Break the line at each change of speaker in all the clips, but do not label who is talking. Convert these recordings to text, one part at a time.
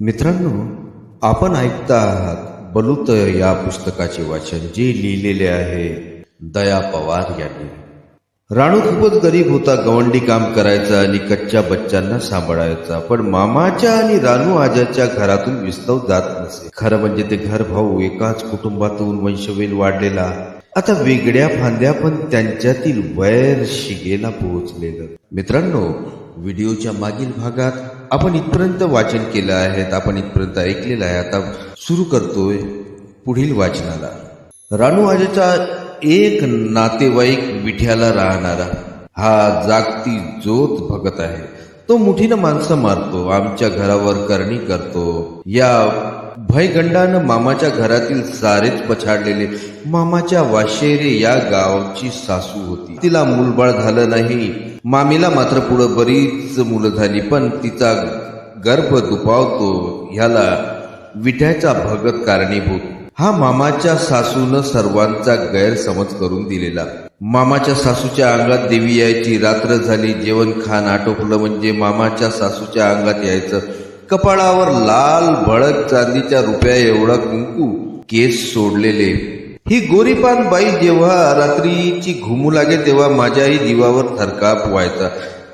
मित्रांनो, आपण ऐकता आहात बलूत या पुस्तकाचे वाचन, जे लिहिलेले आहे दया पवार यांनी. राणू खूपच गरीब होता. गवंडी काम करायचा आणि कच्च्या बच्चांना सांभाळायचा. पण मामाच्या आणि रानू आजाच्या घरातून विस्तव जात नसे. खरं म्हणजे ते घर भाऊ एकाच कुटुंबातून वंशवेल वाढलेला, आता वेगळ्या फांद्या, पण त्यांच्यातील वैर शिगेला पोहोचलेलं. मित्रांनो, व्हिडिओच्या मागील भागात आपण इथपर्यंत वाचन केलं आहे, आपण इथपर्यंत ऐकलेलं आहे. आता सुरू करतोय पुढील वाचनाला. रानू आजाचा एक नातेवाईक विठ्याला राहणारा हा जागती जोत भगत आहे. तो मुठीनं माणसं मारतो, आमच्या घरावर करणी करतो. या भयगंडानं मामाच्या घरातील सारेच पछाडलेले. मामाच्या वाशेरे या गावची सासू होती. तिला मूलबाळ झालं नाही. मामीला मात्र पुढं बरीच मुलं झाली, पण तिचा गर्भ दुपावतो ह्याला विठ्याचा भगत कारणीभूत. हा मामाच्या सासूनं सर्वांचा गैरसमज करून दिलेला. मामाच्या सासूच्या अंगात देवी यायची. रात्र झाली, जेवण खाण आटोपलं म्हणजे मामाच्या सासूच्या अंगात यायचं. कपाळावर लाल भडक चांदीच्या रुपया एवढा कुंकू, केस सोडलेले. ही गोरीपान बाई जेव्हा रात्रीची घुमू लागे तेव्हा माझ्याही जीवावर थरकाप व्हायचा.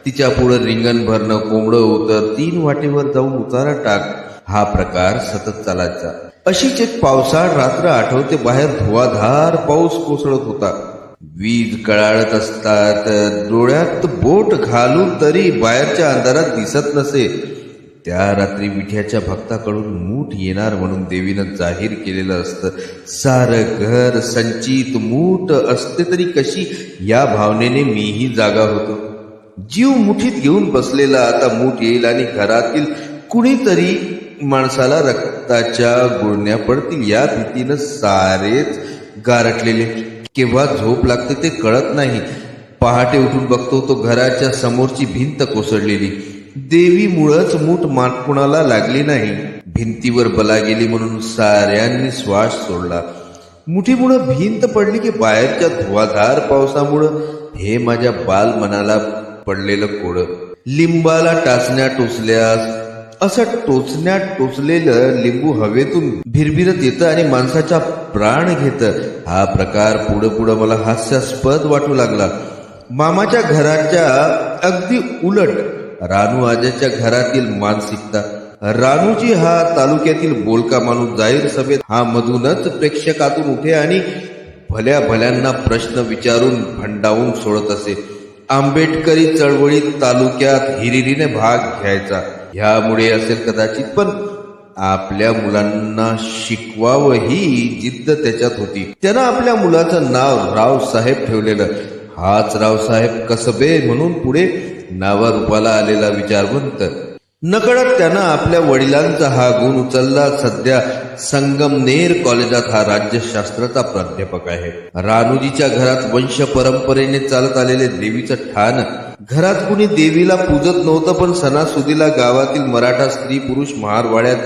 तिच्या पुढं रिंगण भरणं, कोंबडं उतर, 3 वाटेवर जाऊन उतारा टाक, हा प्रकार सतत चालायचा. अशीच एक पावसाळ रात्र आठवते. बाहेर धुवाधार पाऊस कोसळत होता. वीज कळाळत असतात, डोळ्यात बोट घालून तरी बाहेरच्या अंधारात दिसत नसे. त्या रात्री विठ्याच्या भक्ताकडून मूठ येणार म्हणून देवीनं जाहीर केलेलं असतं. सारं घर संचित मूठ असते तरी कशी, या भावनेने मीही जागा होतो. जीव मुठीत घेऊन बसलेला. आता मूठ येईल आणि घरातील कुणीतरी माणसाला रक्ताच्या गुळण्या पडतील या भीतीनं सारेच गारटलेले. केव्हा झोप लागते ते कळत नाही. पहाटे उठून बघतो तो घराच्या समोरची भिंत कोसळलेली. देवीमुळंच मूठ कुणाला लागली नाही. भिंतीवर बला गेली म्हणून साऱ्यांनी श्वास सोडला. मुठीमुळं भिंत पडली की बाहेरच्या धुवाधार पावसामुळं हे माझ्या बाल मनाला पडलेलं कोडं. लिंबाला टाचण्या टोचल्यास असं टोचण्यात टोचलेलं लिंबू हवेतून भिरभिरत येतं आणि माणसाचा प्राण घेतं. हा प्रकार पुढं मला हास्यास्पद वाटू लागला. मामाच्या घराच्या अगदी उलट रानू आजाच्या घरातील मानसिकता. रानूजी हा तालुक्यातील बोलका माणूस. जाहीर सभेत हा मधूनच प्रेक्षकातून उठे आणि भल्या भल्यांना प्रश्न विचारून भंडावून सोडत असे. आंबेडकरी चळवळीत तालुक्यात हिरिरीने भाग घ्यायचा. ह्यामुळे असेल कदाचित, पण आपल्या मुलांना शिकवावं ही जिद्द त्याच्यात होती. त्यानं आपल्या मुलाचं नाव रावसाहेब ठेवलेलं. हाच रावसाहेब कसबे म्हणून पुढे नावारूपाला आलेला विचारवंत. नकळत त्यानं आपल्या वडिलांचा हा गुण उचलला. सध्या संगमनेर कॉलेजात हा राज्यशास्त्राचा प्राध्यापक आहे. रानूजीच्या घरात वंश परंपरेने चालत आलेले देवीचं ठाण. घरात कुणी देवीला पूजत नव्हतं, पण सणासुदीला गावातील मराठा स्त्री पुरुष महारवाड्यात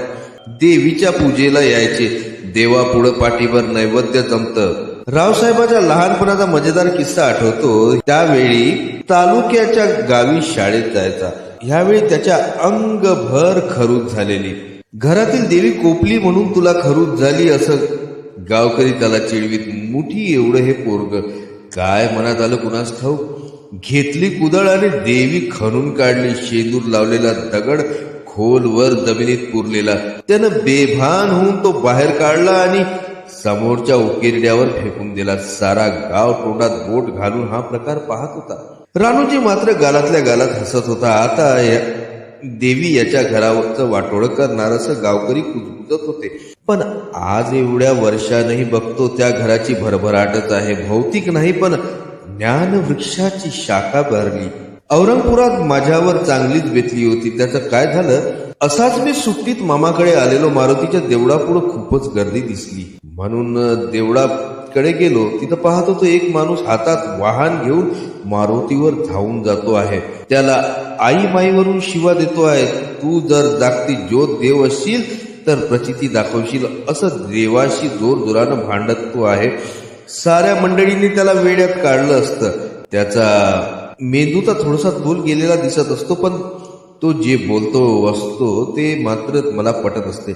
देवीच्या पूजेला यायचे. देवापुढं पाठीवर नैवेद्य जमतं. रावसाहेबाच्या लहानपणाचा मजेदार किस्सा आठवतो. त्यावेळी तालुक्याच्या गावी शाळेत जायचा. ह्यावेळी त्याच्या अंगभर खरूज झालेली. घरातील देवी कोपली म्हणून तुला खरूज झाली असं गावकरी त्याला चिडवीत. मुठी एवढं हे पोरग. काय मनात आलं कुणास ठाऊक. घेतली कुदळ आणि देवी खणून काढली. शेंदूर लावलेला दगड खोलवर जमिनीत पुरलेला. त्यानं बेभान होऊन तो बाहेर काढला आणि समोरच्या उकिरड्यावर फेकून दिला. सारा गाव तोंडात बोट घालून हा प्रकार पाहत होता. रानूजी मात्र गालातल्या गालात हसत होता. आता देवी याच्या घरावरचं वाटोळं करणार असं गावकरी कुजबुजत होते. पण आज एवढ्या वर्षानंही बघतो त्या घराची भरभराटच आहे. भौतिक नाही, पण ज्ञानवृक्षाची शाखा भरली. औरंगपुरात माझ्यावर चांगलीच बेतली होती. त्याचं काय झालं. असाच मी सुट्टीत मामाकडे आलेलो. मारुतीच्या देवळापुढं खूपच गर्दी दिसली म्हणून देवळाकडे गेलो. तिथं पाहत होतो एक माणूस हातात वाहन घेऊन मारुतीवर धावून जातो आहे. त्याला आई माईवरून शिवा देतो आहे. तू जर जागती ज्योत देव असशील तर प्रचिती दाखवशील असं देवाशी जोरजोरानं भांडत तो आहे. साऱ्या मंडळींनी त्याला वेड्यात काढलं असतं. त्याचा मेंदूचा थोडासा तोल गेलेला दिसत असतो, पण तो जे बोलतो असतो ते मात्र मला पटत असते.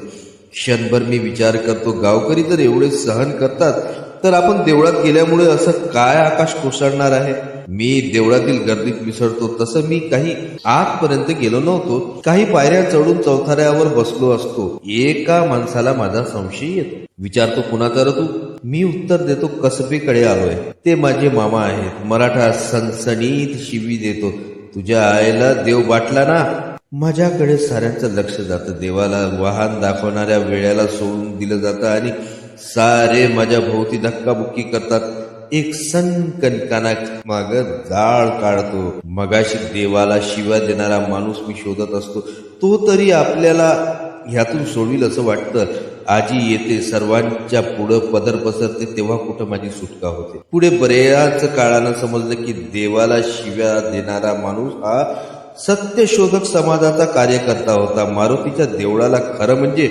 क्षणभर मी विचार करतो, गावकरी जर एवढे सहन करतात तर आपण देवळात गेल्यामुळे असं काय आकाश कोसळणार आहे. मी देवळातील गर्दीत मिसळतो तसं मी काही आतपर्यंत गेलो नव्हतो. काही पायऱ्या चढून चौथऱ्यावर बसलो असतो. एका माणसाला माझा संशय येतो. विचारतो, कुणाचा रे तू? मी उत्तर देतो, कसबेकडे आलोय. ते माझे मामा आहेत. मराठा सणसणीत शिवी देतो, तुझ्या आईला देव बाटला ना. माझ्याकडे साऱ्यांचं लक्ष जातं. देवाला वाहन दाखवणाऱ्या वेळेला सोडून दिलं जातं आणि सारे माझ्या भोवती धक्काबुक्की करतात. एक सनकन काना माग जाळ काढतो. मगाशी देवाला शिव्या देणारा माणूस मी शोधत असतो. तो तरी आपल्याला ह्यातून सोडविल असं वाटतं. आजी येते, सर्वांच्या पुढं पदर पसरते, तेव्हा कुठं माझी सुटका होते. पुढे बऱ्याच काळानं समजलं की देवाला शिव्या देणारा माणूस हा सत्यशोधक समाजाचा कार्यकर्ता होता. मारुतीच्या देवळाला खरं म्हणजे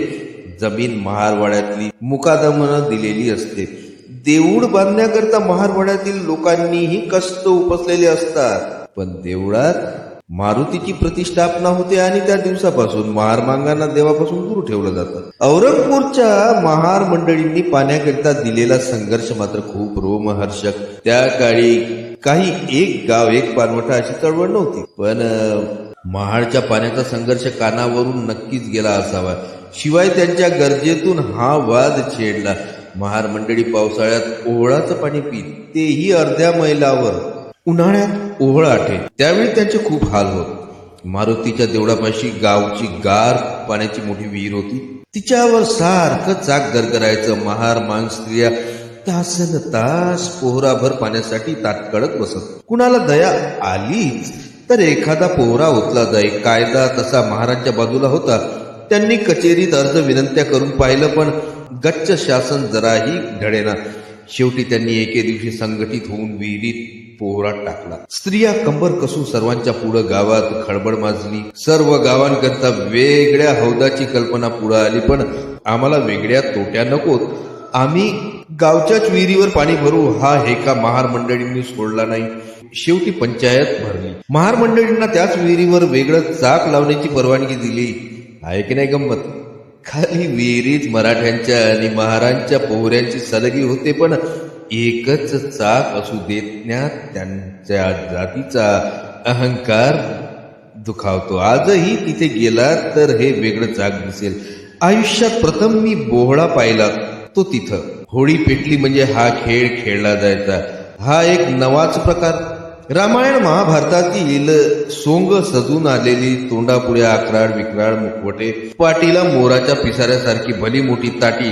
जमीन महारवाड्यातली मुकादमानं दिलेली असते. देऊळ बांधण्याकरता महारवाड्यातील लोकांनीही कष्ट उपसलेले असतात. पण देवळात मारुतीची प्रतिष्ठापना होते आणि त्या दिवसापासून महारमांगांना देवापासून दूर ठेवलं जातं. औरंगपूरच्या महार मंडळींनी पाण्याकरिता दिलेला संघर्ष मात्र खूप रोमहर्षक. त्या काळी काही एक गाव एक पानवटा अशी चळवळ नव्हती, पण महाडच्या पाण्याचा संघर्ष कानावरून नक्कीच गेला असावा. शिवाय त्यांच्या गरजेतून हा वाद छेडला. महार मंडळी पावसाळ्यात ओहळाचं पाणी पीत, तेही अर्ध्या मैलावर. उन्हाळ्यात ओहळ आठे, त्यावेळी त्यांचे खूप हाल होत. मारुतीच्या देवळापाशी गावची गार पाण्याची मोठी विहीर होती. तिच्यावर सारखं चाक गरगरायचं. महार मांग स्त्रिया तासन तास पोहराभर पाण्यासाठी ताटकळत बसत. कुणाला दया आलीच तर एखादा पोहरा ओतला जाई. कायदा तसा महाराजच्या बाजूला होता. त्यांनी कचेरीत अर्ज विनंत्या करून पाहिलं, पण गच्च शासन जराही ढळेना. शेवटी त्यांनी एके दिवशी संघटित होऊन विहिरीत पोहरा टाकला. स्त्रिया कंबर कसून सर्वांच्या पुढं गावात खळबळ माजली. सर्व गावांकरता वेगळ्या हौदाची कल्पना पुढे आली, पण आम्हाला वेगळ्या तोट्या नकोत. आम्ही गावच्याच विहिरीवर पाणी भरू, हा हेका महार मंडळींनी सोडला नाही. शेवटी पंचायत भरली. महार मंडळींना त्याच विहिरीवर वेगळं चाक लावण्याची परवानगी दिली. आहे की नाही गंमत? खाली विहिरीत मराठ्यांच्या आणि महारांच्या पोहऱ्यांची सलगी होते, पण एकच चाक असू देण्यात त्यांच्या जातीचा अहंकार दुखावतो. आजही तिथे गेला तर हे वेगळं चाक दिसेल. आयुष्यात प्रथम मी बोहळा पाहिला तो तिथं. होळी पेटली म्हणजे हा खेळ खेळला जायचा. हा एक नवाच प्रकार. रामायण महाभारतातील सोंग सजून आलेली, तोंडापुढे आकराड विक्राड मुखवटे, पाठीला मोराच्या पिसाऱ्यासारखी भली मोठी ताटी,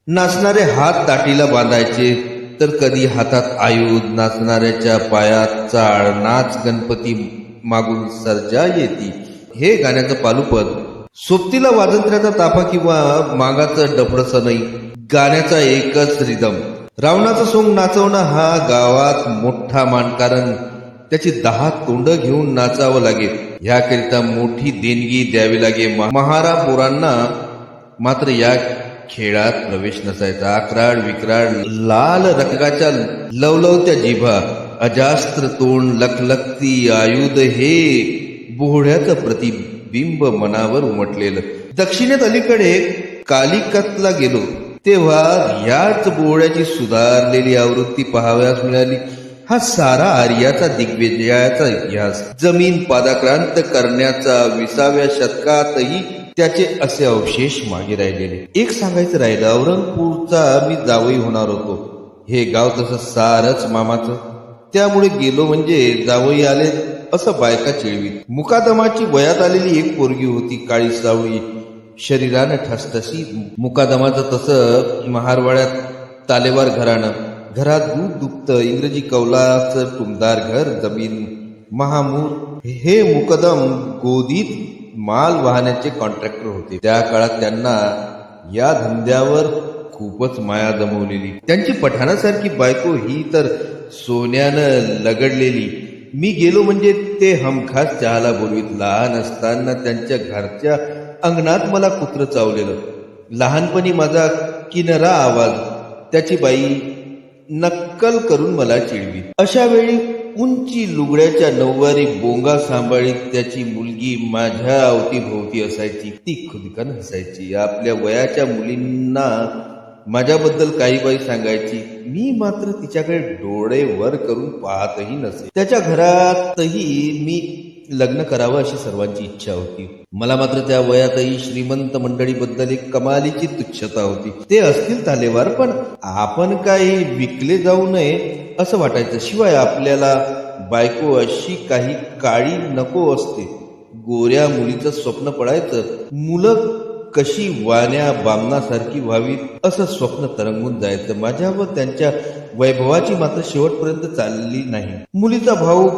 नाचणारे हात ताटीला बांधायचे, तर कधी हातात आयुध, नाचणाऱ्याच्या पायात चाळ, नाच गणपती मागून सर्जा येती, हे गाण्याचं पालुपद. सोबतीला वाजंत्र्याचा ताफा किंवा मागाचं डफडं नाही, गाण्याचा एकच रिदम. रावणाचं सोंग नाचवणं हा गावात मोठा मान, कारण त्याची 10 तोंड घेऊन नाचावं लागेल. याकरिता मोठी देणगी द्यावी लागे. महारा पोरांना मात्र या खेळात प्रवेश नसायचा. आकराड विक्राड, लाल रंगाच्या लवलवत्या जिभा, अजास्त्र तोंड, लखलखती आयुध, हे बोहळ्याचं प्रतिबिंब मनावर उमटलेलं. दक्षिणेत अलीकडे कालिकतला गेलो तेव्हा याच बोहळ्याची सुधारलेली आवृत्ती पाहावयास मिळाली. हा सारा आर्याचा दिग्विजयाचा इतिहास. जमीन पादाक्रांत करण्याचा 20व्या शतकातही त्याचे असे अवशेष मागे राहिलेले. एक सांगायचं राहिलं, औरंगपूरचा मी जावई होणार होतो. हे गाव तसं सारच मामाचं, त्यामुळे गेलो म्हणजे जावई आले असं बायका चिळवीत. मुकादमाची वयात आलेली एक पोरगी होती, काळी सावळी, शरीरानं ठसठशीत. मुकादमाचं तसं महारवाड्यात तालेवार घराणं. घरात दूध दुभतं, इंग्रजी कौलाचं टुमदार घर, जमीन महामूर. हे मुकदम गोदीत माल वाहण्याचे कॉन्ट्रॅक्टर होते. त्या काळात त्यांना या धंद्यावर खूपच माया जमवलेली. त्यांची पठाणासारखी बायको ही तर सोन्यानं लगडलेली. मी गेलो म्हणजे ते हमखास चहाला बोलवीत. लहान असताना त्यांच्या घरच्या अंगणात मला कुत्र चावलेलं. लहानपणी माझा किनरा आवाज त्याची बाई नक्कल करून मला चिडवी. अशा वेळी उंची लुगड्याच्या नऊवारी बोंगा सांभाळीत त्याची मुलगी माझ्या अवतीभोवती असायची. ती खुदकन हसायची. आपल्या वयाच्या मुलींना माझ्याबद्दल काही बाई सांगायची. मी मात्र तिच्याकडे डोळे वर करून पाहतही नसे. त्याच्या घरातही मी लग्न करावं अशी सर्वांची इच्छा होती. मला मात्र त्या वयातही श्रीमंत मंडळीबद्दल एक कमालीची तुच्छता होती. ते असतील तालेवार, पण आपण काही विकले जाऊ नये असं वाटायचं. शिवाय आपल्याला बायको अशी काही काळी नको असते. गोऱ्या मुलीचं स्वप्न पडायचं. मुलं कशी वाण्या बामणासारखी व्हावीत असं स्वप्न तरंगून जायचं. माझ्या व त्यांच्या वैभवाची मात्र शेवटपर्यंत चालली नाही. मुलीचा भाऊ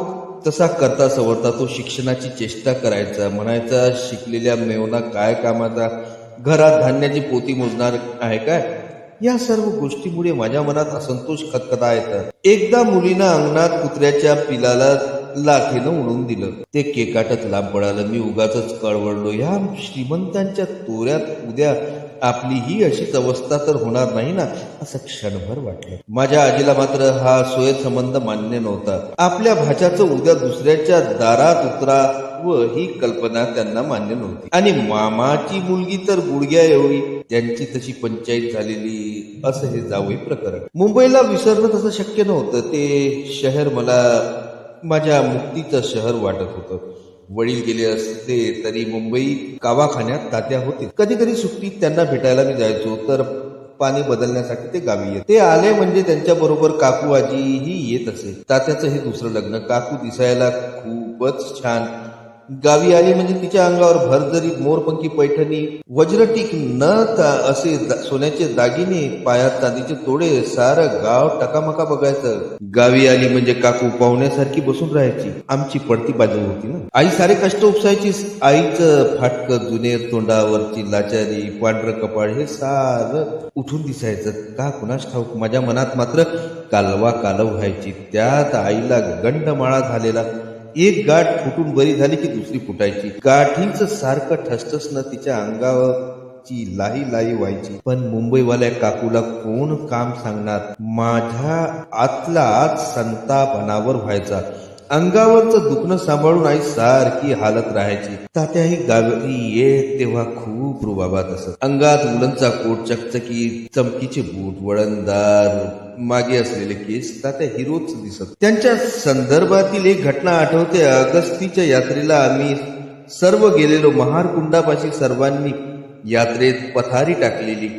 तसा करता सवरता तो शिक्षणाची चेष्टा करायचा. म्हणायचा, शिकलेल्या मेवना काय कामाचा, घरात धान्याची पोती मोजणार आहे काय. या सर्व गोष्टीमुळे माझ्या मनात असंतोष खतखतायचा. एकदा मुलीनं अंगणात कुत्र्याच्या पिलाला लाथेनं उडवून दिलं. ते केकाटत लांब पडालं. मी उगाच कळवळलो. ह्या श्रीमंतांच्या तोऱ्यात उद्या आपली ही अशीच अवस्था तर होणार नाही ना असं क्षणभर वाटलं. माझ्या आजीला मात्र हा सोयसंबंध मान्य नव्हता. आपल्या भाच्याचं उद्या दुसऱ्याच्या दारात उतरावं ही कल्पना त्यांना मान्य नव्हती. आणि मामाची मुलगी तर गुडघ्या एवढी, त्यांची तशी पंचायत झालेली असं हे जावई प्रकरण. मुंबईला विसरणं तसं शक्य नव्हतं. ते शहर मला माझ्या मुक्तीचं शहर वाटत होतं. वडील गेले असते तरी मुंबई कावाखान्यात तात्या होते. कधी कधी सुट्टीत त्यांना भेटायला मी जायचो. तर पाणी बदलण्यासाठी ते गावी येत. ते आले म्हणजे त्यांच्या बरोबर काकू आजीही येत असे. तात्याचं हे दुसरं लग्न. काकू दिसायला खूपच छान. गावी आली म्हणजे तिच्या अंगावर भरजरी मोरपंखी पैठणी, वज्रटीक नथ, असे सोन्याचे दागिने, पायात चांदीचे तोडे, सारं गाव टकामका बघायचं. गावी आली म्हणजे काकू पाहुण्यासारखी बसून राहायची. आमची पडती बाजू होती ना. आई सारे कष्ट उपसायची. आईचं फाटकं जुनेर, तोंडावरची लाचारी, पांढरं कपाळ हे सारं उठून दिसायचं. का कुणास ठाऊक माझ्या मनात मात्र कालवा कालव व्हायची. त्यात आईला गंडमाळा झालेला. एक गाठ फुटून बरी झाली की दुसरी फुटायची. गाठीच सारखं ठसठसणं तिच्या अंगावरची लाही लाही व्हायची. पण मुंबईवाल्या काकूला कोण काम सांगणार. माझ्या आतला आत संताप अनावर व्हायचा. अंगावरचं दुखणं सांभाळून आई सारखी हालत राहायची. तात्याही गावी ये तेव्हा खूप रुबाबात असत. अंगात उलनचा कोट, चकचकी चमकीचे बूट, वळणदार मागे असलेले केस तात्या हिरोच दिसत. त्यांच्या संदर्भातील एक घटना आठवते. अगस्तीच्या यात्रेला आम्ही सर्व गेलेलो. महारकुंडापाशी सर्वांनी यात्रेत पथारी टाकलेली.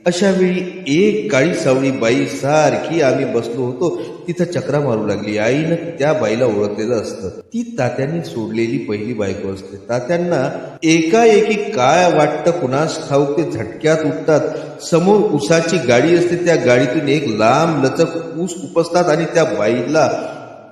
अशा वेळी एक काळी सावळी बाई सारखी आम्ही बसलो होतो तिथं चक्रा मारू लागली. आईनं त्या बाईला ओळखलेलं असतं. ती तात्यांनी सोडलेली पहिली बायको असते. तात्यांना एकाएकी काय वाटतं कुणास ठाऊक ते झटक्यात उठतात. समोर उसाची गाडी असते. त्या गाडीतून एक लांब लचक ऊस उपसतात आणि त्या बाईला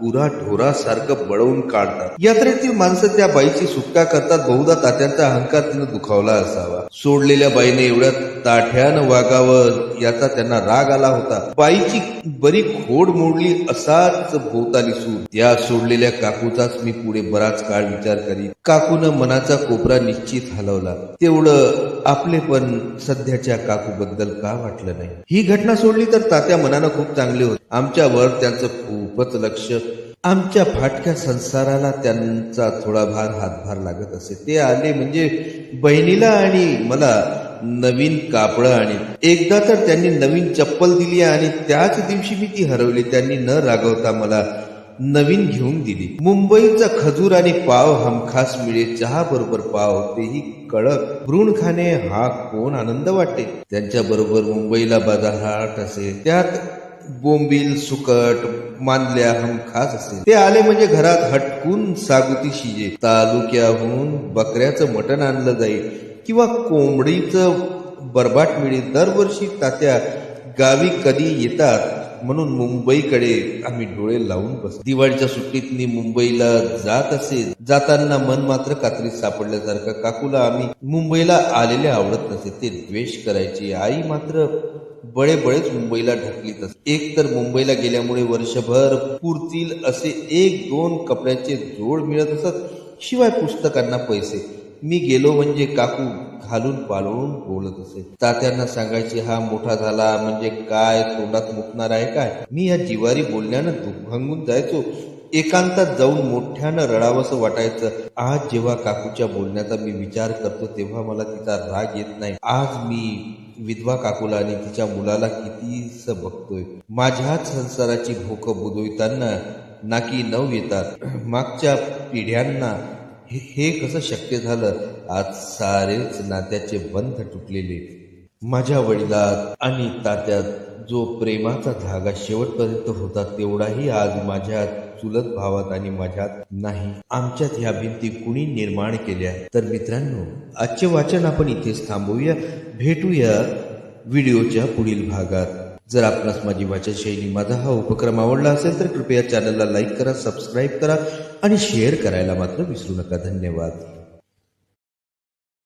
गुरा ढोरासारखं बळवून काढतात. यात्रेतील माणसं त्या बाईची सुटका करतात. बहुधा तात्यांचा अहंकार तिनं दुखावला असावा. सोडलेल्या बाईने एवढ्या ताठ्यानं वागावं याचा त्यांना राग आला होता. बाईची बरी खोड मोडली असाच भोवताली सूर. त्या सोडलेल्या काकूचाच मी पुढे बराच काळ विचार करीत. काकूनं मनाचा कोपरा निश्चित हलवला. तेवढं आपले पण सध्याच्या काकूबद्दल का वाटलं नाही. ही घटना सोडली तर तात्या मनानं खूप चांगले होते. आमच्यावर त्यांचं खूपच लक्ष. आमच्या फाटक्या संसाराला त्यांचा थोडाफार हातभार लागत असे. ते आले म्हणजे बहिणीला आणि मला नवीन कापडं आणि एकदा तर त्यांनी नवीन चप्पल दिली आणि त्याच दिवशी मी ती हरवली. त्यांनी न रागवता मला नवीन घेऊन दिली. मुंबईचा खजूर आणि पाव हमखास मिळे. चहा बरोबर पाव, तेही कडक. भ्रूण खाणे हा कोण आनंद वाटे. त्यांच्या बरोबर मुंबईला बाजारहाट असे. त्यात बोंबील, सुकट, मांदल्या हमखास असे. ते आले म्हणजे घरात हटकून सागुती शिजे. तालुक्याहून बकऱ्याचं मटण आणलं जाईल किंवा कोंबडीचं बरबाट मिळेल. दरवर्षी तात्या गावी कधी येतात म्हणून मुंबईकडे आम्ही डोळे लावून बस. दिवाळीच्या सुट्टीत मी मुंबईला जात असे. जाताना मन मात्र कात्रीत सापडल्यासारखं. काकूला आम्ही मुंबईला आलेले आवडत नसे. ते द्वेष करायचे. आई मात्र बळेबळेच मुंबईला ढकलीत असे. एक तर मुंबईला गेल्यामुळे वर्षभर पुरतील असे एक दोन कपड्याचे जोड मिळत असत. शिवाय पुस्तकांना पैसे. मी गेलो म्हणजे काकू घालून पालवून बोलत असे. तात्यांना सांगायचे, हा मोठा झाला म्हणजे काय तोंडात मुकणार आहे काय. मी या जिवारी बोलण्यानं दुःख भांगून जायचो. एकांतात जाऊन मोठ्यानं रडावंसं वाटायचं. आज जेव्हा काकूच्या बोलण्याचा मी विचार करतो तेव्हा मला तिचा राग येत नाही. आज मी विधवा काकूला आणि तिच्या मुलाला कितीस बघतोय. माझ्याच संसाराची भोक बुदविताना नाकी नऊ येतात. मागच्या पिढ्यांना हे कसं शक्य झालं? आज सारेच नात्याचे बंध तुटलेले. माझ्या वडिलात आणि तात्यात जो प्रेमाचा धागा शेवटपर्यंत होता तेवढाही आज माझ्या चुलत भावात आणि माझ्यात नाही. आमच्यात ह्या भिंती कुणी निर्माण केल्या? तर मित्रांनो, आजचे वाचन आपण इथेच थांबवूया. भेटूया व्हिडिओच्या पुढील भागात. जर आपणास माझी वाचन शैली, माझा हा उपक्रम आवडला असेल तर कृपया चॅनलला लाईक करा, सबस्क्राईब करा आणि शेअर करायला मात्र विसरू नका. धन्यवाद.